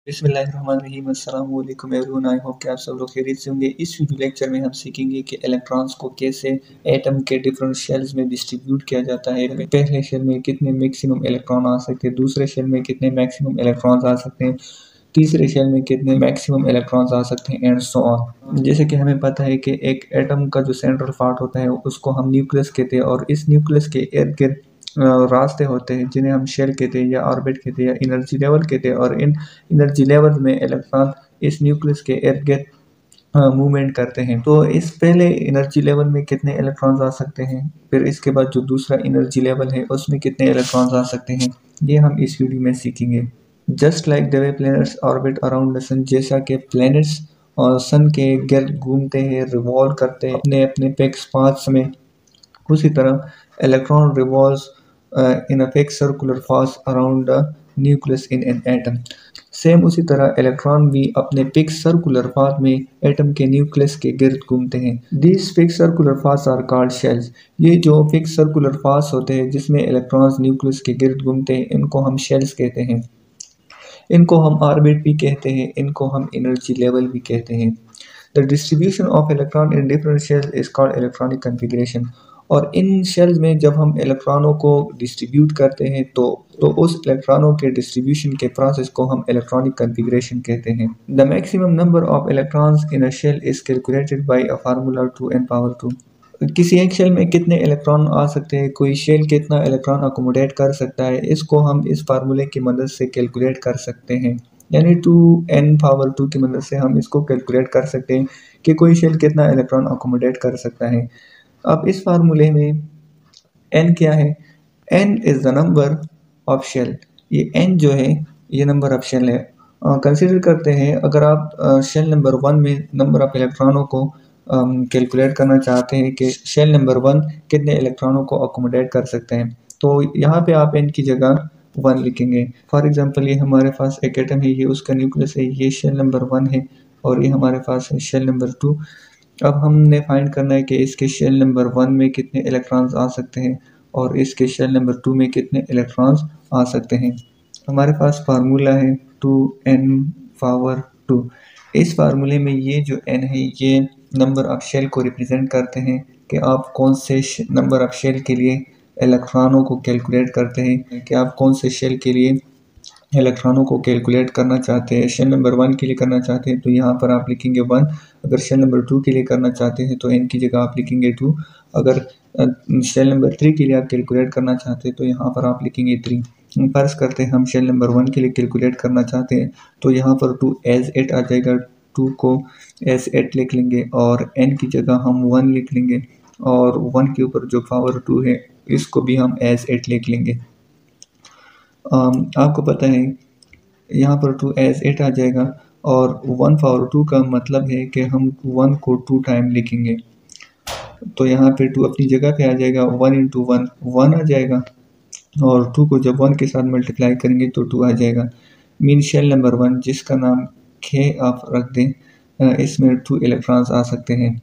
बिस्मिल्लाहिर्रहमानिर्रहीम अस्सलाम वालेकुम एवरीवन। आई होप कि आप सब लोग खैरियत से होंगे। इस वीडियो लेक्चर में हम सीखेंगे कि इलेक्ट्रॉन्स को कैसे एटम के डिफरेंट शेल्स में डिस्ट्रीब्यूट किया जाता है। पहले शेल में कितने मैक्सिमम इलेक्ट्रॉन आ सकते हैं, दूसरे शेल में कितने मैक्सिमम इलेक्ट्रॉन्स आ सकते हैं, तीसरे शेल में कितने मैक्सिमम इलेक्ट्रॉन्स आ सकते हैं एंड सो ऑन। जैसे कि हमें पता है कि एक एटम का जो सेंट्रल पार्ट होता है उसको हम न्यूक्लियस कहते हैं और इस न्यूक्लियस के इर्द गिर्द रास्ते होते हैं जिन्हें हम शेल कहते हैं या ऑर्बिट कहते हैं या एनर्जी लेवल कहते हैं और इन एनर्जी लेवल में इलेक्ट्रॉन इस न्यूक्लियस के इर्द गिर्द मूवमेंट करते हैं। तो इस पहले एनर्जी लेवल में कितने इलेक्ट्रॉन्स आ सकते हैं, फिर इसके बाद जो दूसरा एनर्जी लेवल है उसमें कितने इलेक्ट्रॉन्स आ सकते हैं, ये हम इस वीडियो में सीखेंगे। Just like the way planets orbit around the sun, जैसा कि प्लैनेट्स और सन के गिर्द घूमते हैं, रिवॉल्व करते हैं अपने अपने फिक्स पाथ्स में, उसी तरह electron revolves in a fixed circular path around the nucleus in an atom। Same उसी तरह इलेक्ट्रॉन भी अपने फिक्स सर्कुलर पाथ में एटम के न्यूक्लियस के गिर्द घूमते हैं। These fixed circular paths are called shells। ये जो फिक्स सर्कुलर पाथ्स होते हैं जिसमें इलेक्ट्रॉन्स न्यूक्लियस के गिर्द घूमते हैं, इनको हम शेल्स कहते हैं। इनको हम ऑर्बिट भी कहते हैं, इनको हम एनर्जी लेवल भी कहते हैं। The distribution of electron in different shells is called electronic configuration. और इन शेल्स में जब हम इलेक्ट्रॉनों को डिस्ट्रीब्यूट करते हैं तो उस इलेक्ट्रॉनों के डिस्ट्रीब्यूशन के प्रोसेस को हम इलेक्ट्रॉनिक कन्फिग्रेशन कहते हैं। The maximum number of electrons in a shell is calculated by a formula 2n⁻²। किसी एक शेल में कितने इलेक्ट्रॉन आ सकते हैं, कोई शेल कितना इलेक्ट्रॉन अकोमोडेट कर सकता है, इसको हम इस फार्मूले की मदद से कैलकुलेट कर सकते हैं। यानी 2n⁻² की मदद से हम इसको कैलकुलेट कर सकते हैं कि कोई शेल कितना इलेक्ट्रॉन अकोमोडेट कर सकता है। अब इस फार्मूले में n क्या है? n is the number of shell. ये n जो है ये नंबर ऑफ शेल है। कंसिडर करते हैं अगर आप शेल नंबर 1 में नंबर ऑफ इलेक्ट्रॉनों को कैलकुलेट करना चाहते हैं कि शेल नंबर 1 कितने इलेक्ट्रॉनों को अकोमोडेट कर सकते हैं, तो यहाँ पे आप n की जगह 1 लिखेंगे। फॉर एग्जांपल ये हमारे पास एक एटम है, ये उसका न्यूक्लियस है, ये शेल नंबर 1 है और ये हमारे पास है शेल नंबर 2। अब हमने फाइंड करना है कि इसके शेल नंबर 1 में कितने इलेक्ट्रॉन्स आ सकते हैं और इसके शेल नंबर 2 में कितने इलेक्ट्रॉन्स आ सकते हैं। हमारे पास फार्मूला है 2n⁻²। इस फार्मूले में ये जो n है ये नंबर ऑफ शेल को रिप्रेजेंट करते हैं कि आप कौन से नंबर ऑफ शेल के लिए इलेक्ट्रॉनों को कैलकुलेट करते हैं, कि आप कौन से शेल के लिए इलेक्ट्रॉनों को कैलकुलेट करना चाहते हैं। शेल नंबर 1 के लिए करना चाहते हैं तो यहाँ पर आप लिखेंगे 1। अगर शेल नंबर 2 के लिए करना चाहते हैं तो n की जगह आप लिखेंगे 2। अगर शेल नंबर 3 के लिए आप कैलकुलेट करना चाहते हैं तो यहाँ पर आप लिखेंगे 3। फर्ज करते हैं हम शेल नंबर 1 के लिए कैलकुलेट करना चाहते हैं तो यहाँ पर 2 एज 8 आ जाएगा, 2 को एज 8 लिख लेंगे और n की जगह हम 1 लिख लेंगे और 1 के ऊपर जो पावर 2 है इसको भी हम एज 8 लिख लेंगे। आपको पता है यहाँ पर 2 एज 8 आ जाएगा और 1/2 का मतलब है कि हम 1 को 2 टाइम लिखेंगे, तो यहाँ पे 2 अपनी जगह पे आ जाएगा। 1 × 1 1 आ जाएगा और 2 को जब 1 के साथ मल्टीप्लाई करेंगे तो 2 आ जाएगा। मीन शेल नंबर 1 जिसका नाम K आप रख दें, इसमें 2 इलेक्ट्रॉन्स आ सकते हैं।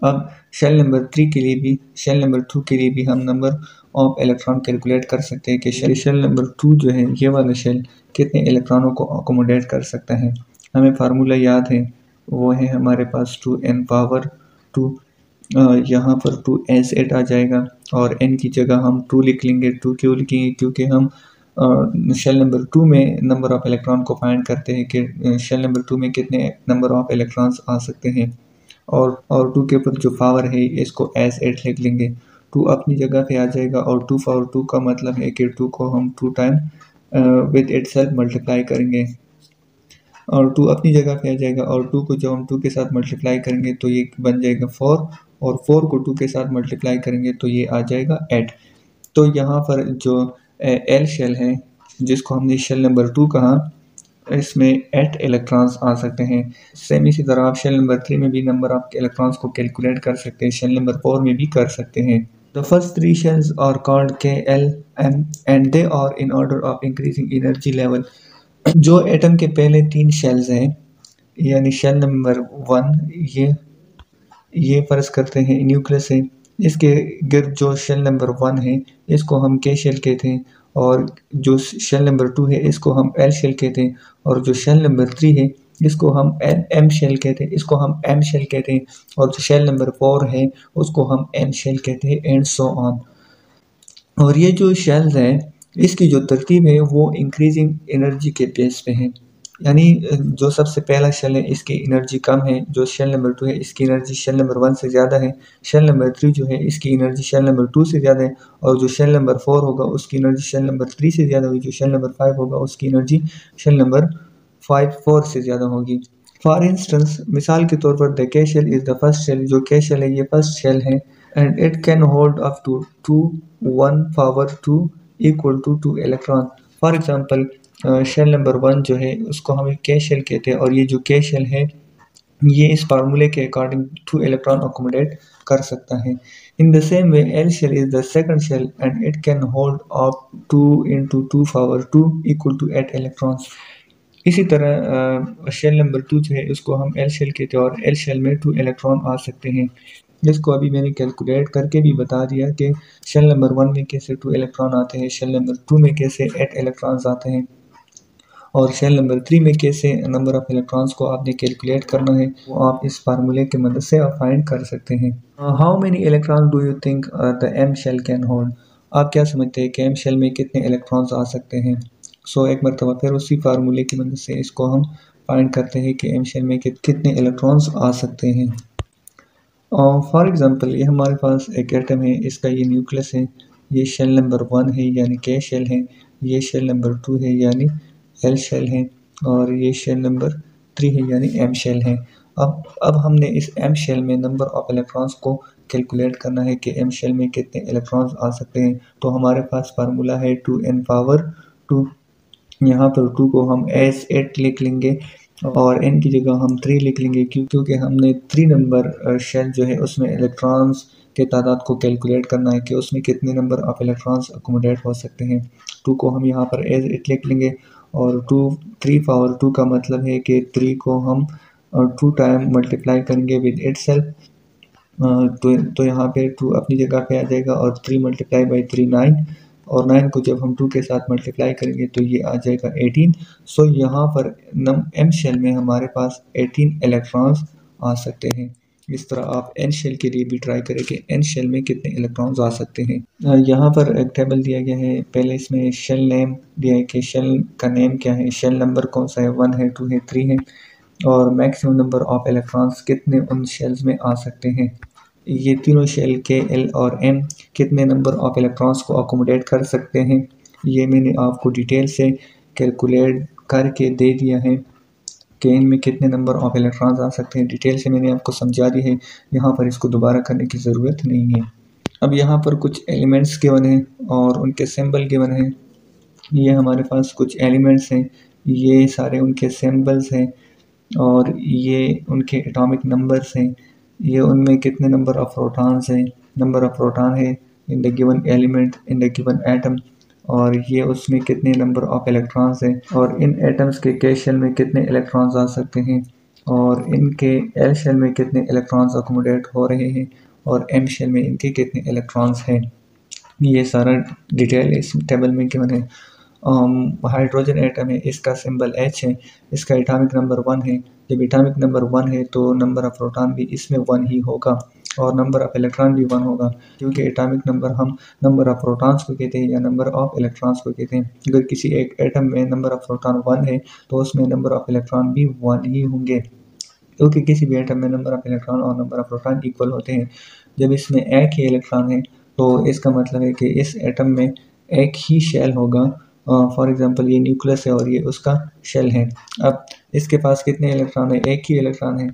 अब शेल नंबर 3 के लिए भी, शेल नंबर 2 के लिए भी हम नंबर ऑफ इलेक्ट्रॉन कैलकुलेट कर सकते हैं कि शेल नंबर 2 जो है ये वाला शेल कितने इलेक्ट्रॉनों को अकोमोडेट कर सकता है। हमें फार्मूला याद है, वो है हमारे पास 2n⁻²। यहाँ पर 2 एज 8 आ जाएगा और n की जगह हम 2 लिख लेंगे। 2 क्यों लिखेंगे? क्योंकि हम शेल नंबर 2 में नंबर ऑफ इलेक्ट्रॉन को फाइंड करते हैं कि शेल नंबर 2 में कितने नंबर ऑफ इलेक्ट्रॉन्स आ सकते हैं और 2 के ऊपर जो पावर है इसको एज 8 लिख लेंगे। 2 अपनी जगह पे आ जाएगा और 2/2 का मतलब है कि 2 को हम 2 टाइम विद इटसेल्फ मल्टीप्लाई करेंगे और 2 अपनी जगह पे आ जाएगा और 2 को जब हम 2 के साथ मल्टीप्लाई करेंगे तो ये बन जाएगा 4 और 4 को 2 के साथ मल्टीप्लाई करेंगे तो ये आ जाएगा 8। तो यहाँ पर जो एल शेल है जिसको हमने शेल नंबर 2 कहा, इसमें 8 इलेक्ट्रॉन्स आ सकते हैं। सेम इसी तरह आप शेल नंबर 3 में भी नंबर ऑफ इलेक्ट्रॉन्स को कैलकुलेट कर सकते हैं, शेल नंबर 4 में भी कर सकते हैं। The first 3 shells are called K, L, M and they are in order of increasing energy level। जो एटम के पहले 3 शेल्स हैं यानी शेल नंबर 1 ये फर्ज करते हैं न्यूक्लियस है, इसके गिर्द जो शेल नंबर 1 है इसको हम K शेल कहते हैं और जो शेल नंबर 2 है इसको हम एल शेल कहते हैं, और जो शेल नंबर 3 है इसको हम एम शेल कहते हैं, इसको हम एम शेल कहते हैं, और जो शेल नंबर 4 है उसको हम एन शेल कहते हैं, एंड सो ऑन। और ये जो शेल्स हैं इसकी जो तरतीब है वो इंक्रीजिंग एनर्जी के बेस पे है, यानी जो सबसे पहला शेल है इसकी एनर्जी कम है, जो शेल नंबर 2 है इसकी एनर्जी शेल नंबर 1 से ज़्यादा है, शेल नंबर 3 जो है इसकी एनर्जी शेल नंबर 2 से ज़्यादा है, और जो शेल नंबर 4 होगा उसकी एनर्जी शेल नंबर 3 से ज़्यादा होगी, जो शेल नंबर 5 होगा उसकी एनर्जी शेल नंबर 4 से ज़्यादा होगी। फॉर इंस्टेंस मिसाल के तौर पर the K shell is the first shell, जो के शेल है ये फर्स्ट शेल है, and it can hold up to 1 power 2 equal to 2 electron. For example shell number 1 जो है उसको हम के शेल कहते हैं, और ये जो के शेल है ये इस फार्मूले के अकॉर्डिंग 2 इलेक्ट्रॉन अकोमोडेट कर सकता है। In the same way L shell is the second shell and it can hold up 2 into 2 power 2 equal to 8 electrons. इसी तरह शेल नंबर 2 जो है उसको हम एल शेल कहते हैं, और एल शेल में 2 इलेक्ट्रॉन आ सकते हैं, जिसको अभी मैंने कैलकुलेट करके भी बता दिया कि शेल नंबर 1 में कैसे 2 इलेक्ट्रॉन आते हैं, शेल नंबर 2 में कैसे 8 इलेक्ट्रॉन्स आते हैं, और शेल नंबर 3 में कैसे नंबर ऑफ इलेक्ट्रॉन्स को आपने कैलकुलेट करना है वो आप इस फार्मूले की मदद से आप फाइंड कर सकते हैं। How many electrons do you think the M shell can hold? आप क्या समझते हैं कि एम शेल में कितने इलेक्ट्रॉन्स आ सकते हैं? सो एक मरतबा फिर उसी फार्मूले की मदद से इसको हम फाइंड करते हैं कि एम शेल में कितने इलेक्ट्रॉन्स आ सकते हैं। फॉर एग्ज़ाम्पल ये हमारे पास एक एटम है, इसका ये न्यूक्लियस है, ये शेल नंबर 1 है यानी के शेल है, ये शेल नंबर 2 है यानी एल शेल है, और ये शेल नंबर 3 है यानी एम शेल है। अब हमने इस एम शेल में नंबर ऑफ इलेक्ट्रॉन्स को कैलकुलेट करना है कि एम शेल में कितने इलेक्ट्रॉन्स आ सकते हैं। तो हमारे पास फार्मूला है 2n पावर 2, यहाँ पर 2 को हम एज 8 लिख लेंगे और n की जगह हम 3 लिख लेंगे, क्योंकि हमने 3 नंबर शेल जो है उसमें इलेक्ट्रॉन्स के तादाद को कैलकुलेट करना है कि उसमें कितने नंबर ऑफ इलेक्ट्रॉन्स अकोमोडेट हो सकते हैं। 2 को हम यहाँ पर एज 8 लिख लेंगे, और 3 पावर 2 का मतलब है कि 3 को हम 2 टाइम मल्टीप्लाई करेंगे विद इट सेल्फ, तो यहाँ पे 2 अपनी जगह पे आ जाएगा, और 3 मल्टीप्लाई बाई 3 9, और 9 को जब हम 2 के साथ मल्टीप्लाई करेंगे तो ये आ जाएगा 18। सो यहाँ पर एम शेल में हमारे पास 18 इलेक्ट्रॉन्स आ सकते हैं। इस तरह आप एन शेल के लिए भी ट्राई करें कि एन शेल में कितने इलेक्ट्रॉन्स आ सकते हैं। यहाँ पर एक टेबल दिया गया है, पहले इसमें शेल नेम दिया है कि शेल का नेम क्या है, शेल नंबर कौन सा है, 1 है, 2 है, 3 है, और मैक्सिमम नंबर ऑफ इलेक्ट्रॉन्स कितने उन शेल्स में आ सकते हैं। ये तीनों शेल के एल और एम कितने नंबर ऑफ इलेक्ट्रॉन्स को अकोमोडेट कर सकते हैं, ये मैंने आपको डिटेल से कैलकुलेट करके दे दिया है कि इनमें कितने नंबर ऑफ इलेक्ट्रॉन्स आ सकते हैं। डिटेल से मैंने आपको समझा दी है, यहाँ पर इसको दोबारा करने की ज़रूरत नहीं है। अब यहाँ पर कुछ एलिमेंट्स गिवन हैं और उनके सिंबल गिवन हैं। ये हमारे पास कुछ एलिमेंट्स हैं, ये सारे उनके सिंबल्स हैं, और ये उनके एटॉमिक नंबर्स हैं, ये उनमें कितने नंबर ऑफ प्रोटॉन्स हैं, नंबर ऑफ प्रोटॉन है in the given element in the given atom, और ये उसमें कितने नंबर ऑफ इलेक्ट्रॉन्स हैं, और इन एटम्स के शेल में कितने इलेक्ट्रॉन्स आ सकते हैं, और इनके एल शेल में कितने इलेक्ट्रॉन्स अकोमोडेट हो रहे हैं, और एम शेल में इनके कितने इलेक्ट्रॉन्स हैं। ये सारा डिटेल इस टेबल में गिवन है। हाइड्रोजन एटम है, इसका सिंबल H है, इसका एटॉमिक नंबर 1 है। जब एटॉमिक नंबर 1 है तो नंबर ऑफ प्रोटॉन भी इसमें 1 ही होगा, और नंबर ऑफ इलेक्ट्रॉन भी 1 होगा, क्योंकि एटॉमिक नंबर हम नंबर ऑफ प्रोटॉन्स को कहते हैं या नंबर ऑफ इलेक्ट्रॉन्स को कहते हैं। अगर किसी एक एटम में नंबर ऑफ प्रोटॉन 1 है तो उसमें नंबर ऑफ इलेक्ट्रॉन भी 1 ही होंगे, क्योंकि किसी भी एटम में नंबर ऑफ इलेक्ट्रॉन और नंबर ऑफ प्रोटॉन इक्वल होते हैं। जब इसमें एक ही इलेक्ट्रॉन है तो इसका मतलब है कि इस एटम में एक ही शेल होगा। फॉर एग्जांपल ये न्यूक्लियस है और ये उसका शेल है। अब इसके पास कितने इलेक्ट्रॉन है, एक ही इलेक्ट्रॉन है,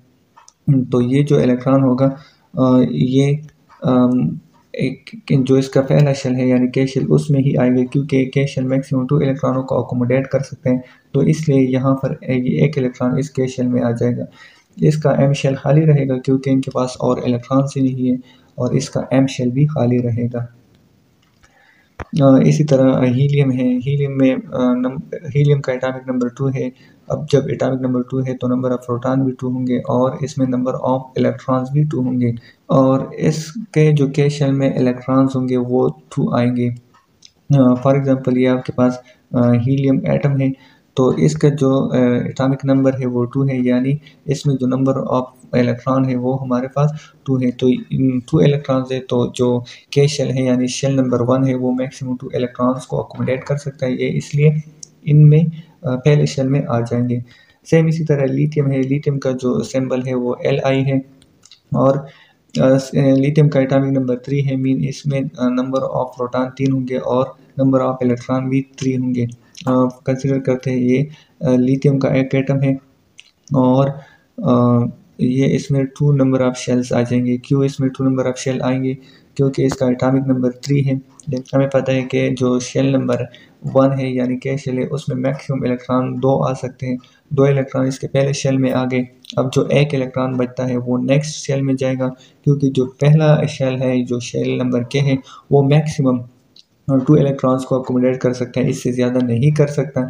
तो ये जो इलेक्ट्रॉन होगा ये एक जो इसका पहला शेल है यानी के शेल उसमें ही आएगा, क्योंकि के शेल मैक्सिमम 2 इलेक्ट्रॉनों को अकोमोडेट कर सकते हैं, तो इसलिए यहाँ पर एक इलेक्ट्रॉन इस के शेल में आ जाएगा। इसका एम शेल खाली रहेगा क्योंकि इनके पास और इलेक्ट्रॉन ही नहीं है, और इसका एम शेल भी खाली रहेगा। इसी तरह हीलियम है, हीलियम का एटॉमिक नंबर 2 है। अब जब एटॉमिक नंबर 2 है तो नंबर ऑफ प्रोटॉन भी 2 होंगे, और इसमें नंबर ऑफ इलेक्ट्रॉन्स भी 2 होंगे, और इसके जो के शेल में इलेक्ट्रॉन्स होंगे वो 2 आएंगे। फॉर एग्जांपल ये आपके पास हीलियम एटम है, तो इसका जो एटॉमिक नंबर है वो 2 है, यानी इसमें जो नंबर ऑफ इलेक्ट्रॉन है वो हमारे पास 2 है। तो 2 इलेक्ट्रॉन्स है, तो जो के शेल है यानी शेल नंबर 1 है वो मैक्सिमम 2 इलेक्ट्रॉन्स को अकोमोडेट कर सकता है, ये इसलिए इनमें पहले शेल में आ जाएंगे। सेम इसी तरह लिथियम है, लिथियम का जो सिंबल है वो Li है, और लिथियम का एटॉमिक नंबर 3 है, मीन इसमें नंबर ऑफ प्रोटॉन 3 होंगे और नंबर ऑफ इलेक्ट्रॉन भी 3 होंगे। कंसिडर करते हैं ये लिथियम का एक एटम है, और ये इसमें 2 नंबर ऑफ शेल्स आ जाएंगे। क्यों इसमें 2 नंबर ऑफ शेल आएंगे? क्योंकि इसका एटॉमिक नंबर 3 है। लेकिन हमें पता है कि जो शेल नंबर 1 है यानी के शेल है, उसमें मैक्सिमम इलेक्ट्रॉन 2 आ सकते हैं। 2 इलेक्ट्रॉन इसके पहले शेल में आ गए, अब जो एक इलेक्ट्रॉन बचता है वो नेक्स्ट शेल में जाएगा, क्योंकि जो पहला शेल है जो शेल नंबर के है वो मैक्सिमम 2 इलेक्ट्रॉन्स को अकोमोडेट कर सकता है, इससे ज़्यादा नहीं कर सकता।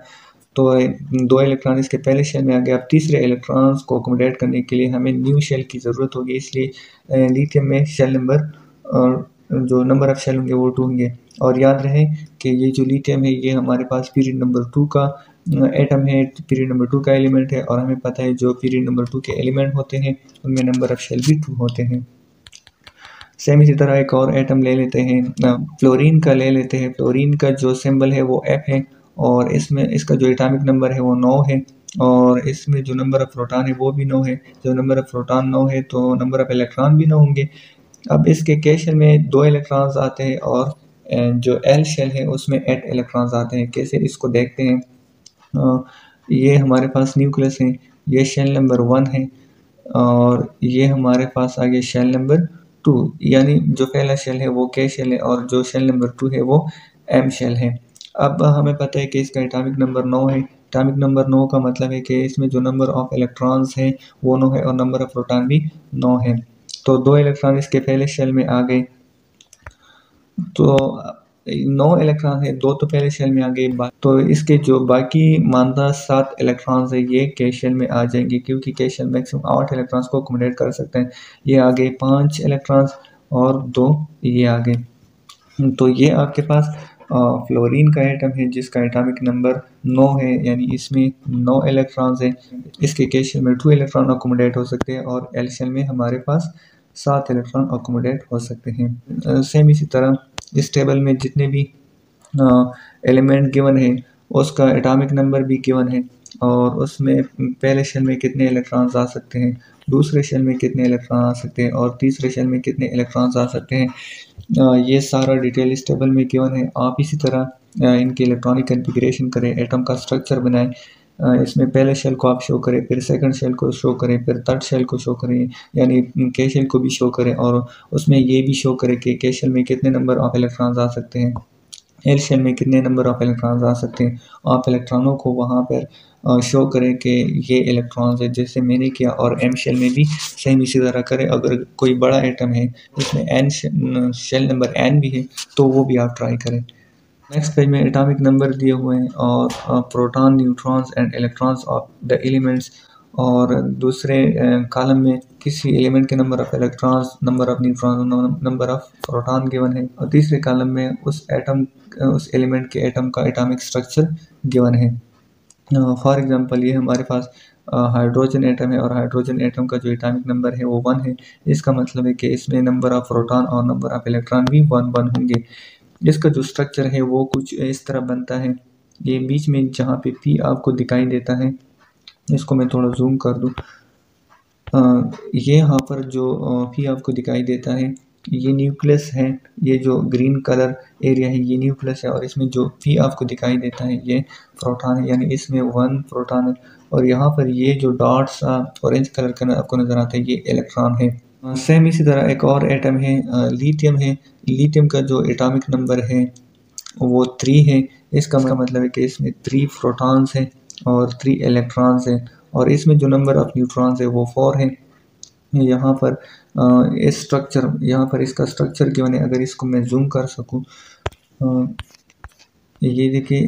तो 2 इलेक्ट्रॉन इसके पहले शेल में आ गए, अब तीसरे इलेक्ट्रॉन्स को अकोमोडेट करने के लिए हमें न्यू शेल की ज़रूरत होगी, इसलिए लिथियम में शेल नंबर जो नंबर ऑफ शेल होंगे वो 2 होंगे। और याद रहे कि ये जो लिथियम है ये हमारे पास पीरियड नंबर 2 का एटम है, पीरियड नंबर 2 का एलिमेंट है, और हमें पता है जो पीरियड नंबर 2 के एलिमेंट होते हैं उनमें नंबर ऑफ शेल भी 2 होते हैं। सेम इसी तरह एक और एटम ले लेते हैं, फ्लोरीन का ले लेते हैं। फ्लोरीन का जो सिंबल है वो F है, और इसमें इसका जो एटॉमिक नंबर है वो 9 है, और इसमें जो नंबर ऑफ प्रोटॉन है वो भी 9 है। जो नंबर ऑफ प्रोटॉन 9 है तो नंबर ऑफ इलेक्ट्रॉन भी 9 होंगे। अब इसके के शेल में 2 इलेक्ट्रॉन्स आते हैं, और जो L शेल है उसमें 8 इलेक्ट्रॉन्स आते हैं। कैसे इसको देखते हैं, ये हमारे पास न्यूक्लियस है, ये शेल नंबर 1 है, और ये हमारे पास आ गया शेल नंबर 2, यानी जो पहला शेल है वो के शेल है, और जो शेल नंबर 2 है वो M शेल है। अब हमें पता है कि इसका एटॉमिक नंबर 9 है। एटॉमिक नंबर 9 का मतलब है कि इसमें जो नंबर ऑफ इलेक्ट्रॉन्स है वो 9 है, और नंबर ऑफ प्रोटॉन भी 9 है। तो 2 इलेक्ट्रॉन इसके पहले शेल में आ गए, तो 9 इलेक्ट्रॉन है, 2 तो पहले शेल में आ गए, तो इसके जो बाकी मानदा 7 इलेक्ट्रॉन्स है ये के शेल में आ जाएंगे, क्योंकि के शेल मैक्सिमम 8 इलेक्ट्रॉन्स को अकोमोडेट कर सकते हैं। ये आ गए 5 इलेक्ट्रॉन्स, और 2 ये आ गए। तो ये आपके पास फ्लोरीन का एटम है जिसका एटॉमिक नंबर 9 है, यानी इसमें 9 इलेक्ट्रॉन्स है। इसके के शेल में 2 इलेक्ट्रॉन अकोमोडेट हो सकते हैं, और एल शेल में हमारे पास 7 इलेक्ट्रॉन अकोमोडेट हो सकते हैं। सेम इसी तरह इस टेबल में जितने भी एलिमेंट गिवन है उसका एटॉमिक नंबर भी गिवन है, और उसमें पहले शेल में कितने इलेक्ट्रॉन्स आ सकते हैं, दूसरे शेल में कितने इलेक्ट्रॉन आ सकते हैं, और तीसरे शेल में कितने इलेक्ट्रॉन्स आ सकते हैं। ये सारा डिटेल इस टेबल में गिवन है। आप इसी तरह इनकी इलेक्ट्रॉनिक कॉन्फ़िगरेशन करें, एटम का स्ट्रक्चर बनाएं, इसमें पहले शेल को आप शो करें, फिर सेकंड शेल को शो करें, फिर थर्ड शेल को शो करें, यानी के शेल को भी शो करें, और उसमें ये भी शो करें कि के शेल में कितने नंबर ऑफ इलेक्ट्रॉन्स आ सकते हैं, एल शेल में कितने नंबर ऑफ इलेक्ट्रॉन्स आ सकते हैं। आप इलेक्ट्रॉनों को वहाँ पर शो करें कि ये इलेक्ट्रॉन्स है, जैसे मैंने किया, और एम शेल में भी सेम इसी तरह करें। अगर कोई बड़ा एटम है जिसमें एन शेल नंबर एन भी है तो वो भी आप ट्राई करें। नेक्स्ट पेज में एटॉमिक नंबर दिए हुए हैं, और proton, neutrons and electrons of the elements, और दूसरे कॉलम में किसी एलिमेंट के number of electrons, number of neutron, number of proton given है, और तीसरे कॉलम में उस एलिमेंट के एटम का एटॉमिक स्ट्रक्चर गिवन है। फॉर एग्जांपल ये हमारे पास हाइड्रोजन एटम है, और हाइड्रोजन एटम का जो एटॉमिक नंबर है वो 1 है। इसका मतलब है कि इसमें नंबर ऑफ प्रोटॉन और नंबर ऑफ इलेक्ट्रॉन भी 1 होंगे। इसका जो स्ट्रक्चर है वो कुछ इस तरह बनता है। ये बीच में जहाँ पे P आपको दिखाई देता है, इसको मैं थोड़ा जूम कर दूँ, ये यहाँ पर जो P आपको दिखाई देता है ये न्यूक्लियस है। ये जो ग्रीन कलर एरिया है ये न्यूक्लियस है, और इसमें जो P आपको दिखाई देता है ये प्रोटॉन है, यानी इसमें 1 प्रोटॉन है। और यहाँ पर ये जो डॉट्स ऑरेंज कलर का आपको नज़र आता है ये इलेक्ट्रॉन है। सेम इसी तरह एक और एटम है, लिथियम है। लिथियम का जो एटॉमिक नंबर है वो 3 है। इसका मतलब है कि इसमें 3 प्रोटॉन्स हैं और 3 इलेक्ट्रॉन्स हैं, और इसमें जो नंबर ऑफ न्यूट्रॉन्स है वो 4 है। यहाँ पर इस स्ट्रक्चर, यहाँ पर इसका स्ट्रक्चर गिवन है। अगर इसको मैं जूम कर सकूँ, ये देखिए,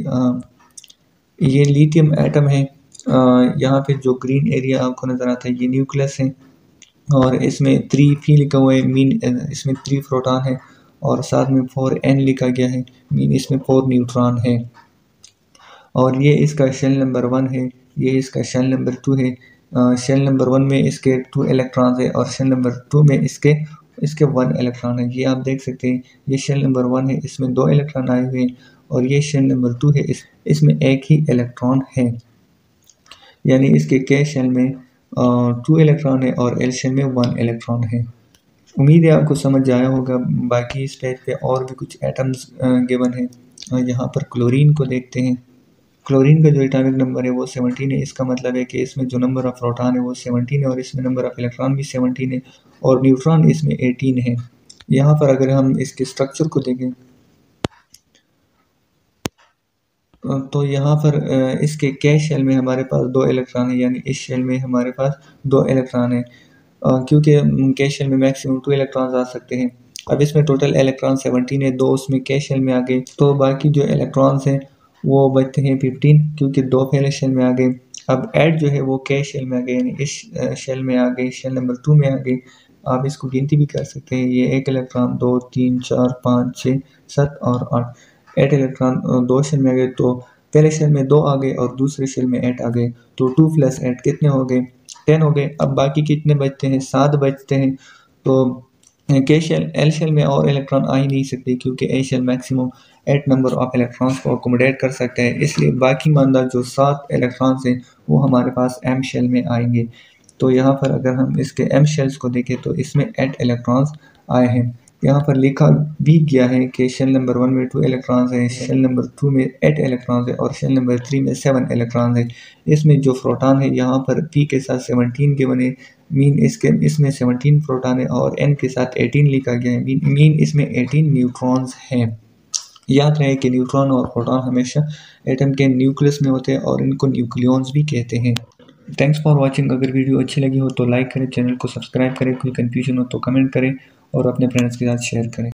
ये लिथियम एटम है। यहाँ पे जो ग्रीन एरिया आपको नज़र आता है ये न्यूक्लियस है, और इसमें 3 लिखा हुआ है, मीन इसमें 3 प्रोटॉन है, और साथ में 4n लिखा गया है, मीन इसमें 4 न्यूट्रॉन है। और ये इसका शेल नंबर 1 है, ये इसका शेल नंबर 2 है। शेल नंबर 1 में इसके 2 इलेक्ट्रॉन्स है और शेल नंबर 2 में इसके 1 इलेक्ट्रॉन है। ये आप देख सकते हैं, ये शेल नंबर 1 है, इसमें 2 इलेक्ट्रॉन आए हुए हैं, और ये शेल नंबर 2 है, इसमें एक ही इलेक्ट्रॉन है। यानी इसके के शेल में 2 इलेक्ट्रॉन है और एल शेल में 1 इलेक्ट्रॉन है। उम्मीद है आपको समझ आया होगा। बाकी इस पेज पे और भी कुछ एटम्स गिवन है। यहाँ पर क्लोरीन को देखते हैं। क्लोरीन का जो एटॉमिक नंबर है वो 17 है। इसका मतलब है कि इसमें जो नंबर ऑफ प्रोटॉन है वो 17 है और इसमें नंबर ऑफ इलेक्ट्रॉन भी 17 है और न्यूट्रॉन इसमें 18 है। यहाँ पर अगर हम इसके स्ट्रक्चर को देखें तो यहाँ पर इसके के शेल में हमारे पास 2 इलेक्ट्रॉन है, यानी इस शेल में हमारे पास 2 इलेक्ट्रॉन है, क्योंकि के शेल में मैक्सिमम 2 इलेक्ट्रॉन्स आ सकते हैं। अब इसमें टोटल इलेक्ट्रॉन 17 है, 2 उसमें के शेल में आ गए, तो बाकी जो इलेक्ट्रॉन्स हैं वो बचते हैं 15, क्योंकि 2 पहले शेल में आ गए। अब ऐड जो है वो के शेल में आ गए, यानी इस शेल में आ गए, शेल नंबर 2 में आ गए। आप इसको गिनती भी कर सकते हैं, ये 1 इलेक्ट्रॉन 2 3 4 5 6 7 और 8 इलेक्ट्रॉन 2 शेल में आ गए। तो पहले शेल में 2 आ गए और दूसरे शेल में 8 आ गए, तो 2 + 8 कितने हो गए? 10 हो गए। अब बाकी कितने बचते हैं? 7 बचते हैं। तो के शेल एल शेल में और इलेक्ट्रॉन आ ही नहीं सकते, क्योंकि a shell maximum 8 number of electrons को अकोमोडेट कर सकते हैं, इसलिए बाकी मानदा जो 7 इलेक्ट्रॉन्स हैं वो हमारे पास एम शेल में आएंगे। तो यहाँ पर अगर हम इसके एम शेल्स को देखें तो इसमें 8 इलेक्ट्रॉन्स आए हैं। यहाँ पर लिखा भी गया है कि शेल नंबर 1 में 2 इलेक्ट्रॉन्स हैं, शेल नंबर 2 में 8 इलेक्ट्रॉन्स है और शेल नंबर 3 में 7 इलेक्ट्रॉन्स है। इसमें जो प्रोटॉन है यहाँ पर पी के साथ 17 के बने, मीन इसमें 17 प्रोटॉन है और एन के साथ 18 लिखा गया है, मीन इसमें 18 न्यूट्रॉन्स हैं। याद रहे कि न्यूट्रॉन और प्रोटॉन हमेशा एटम के न्यूक्लियस में होते हैं और इनको न्यूक्लियॉन्स भी कहते हैं। Thanks for watching. अगर वीडियो अच्छी लगी हो तो लाइक करें, चैनल को सब्सक्राइब करें, कोई कन्फ्यूजन हो तो कमेंट करें और अपने फ्रेंड्स के साथ शेयर करें।